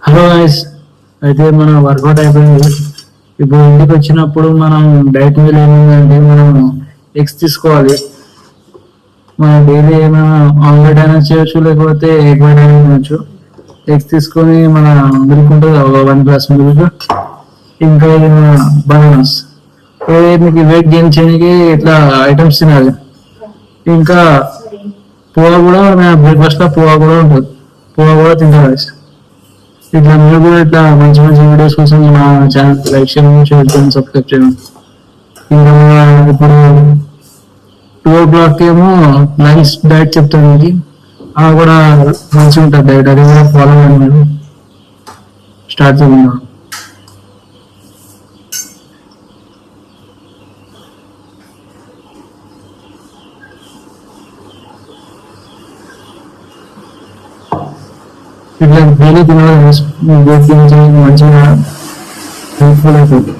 Hello guys, అయితే మన work out అయిపోయింది. ఇప్పుడు ఇంటికి వచ్చినప్పుడు మనం డైట్ మీద ఏముందంటే మనం ఎగ్స్ తీసుకోవాలి. మనం డైలీ ఏమైనా ఆమ్లెట్ అయినా చేయొచ్చు, లేకపోతే ఎగ్ వైట్ అయినా తినొచ్చు. ఎగ్స్ తీసుకొని మన మిల్క్ ఉంటుంది, ఒక 1 గ్లాస్ మిల్క్, ఇంకా ఇది మన బనానాస్. మీకు వెయిట్ గెయిన్ చేయడానికి ఇట్లా ఐటమ్స్ తినాలి. ఇంకా పువ్వా కూడా బ్రేక్ఫాస్ట్ లో పువ్వా కూడా ఉంటుంది, పువ్వా కూడా తింటారు. ఇట్లా మీరు కూడా ఇట్లా మంచి మంచి వీడియోస్ కోసం మా ఛానల్ లైక్ చేయండి, షేర్ చేయండి, సబ్స్క్రైబ్ చేయండి. ఇంకా ఇప్పుడు 2 o'clock ఏమో లంచ్ డైట్ చెప్తాను మీకు. అది కూడా మంచిగా ఉంటుంది డైట్, అది కూడా ఫాలో అవ్వండి. మీరు స్టార్ట్ చేయండి. ఇట్లా డైలీ తినాలి, మంచిగా హెల్ప్ఫుల్ అవుతుంది.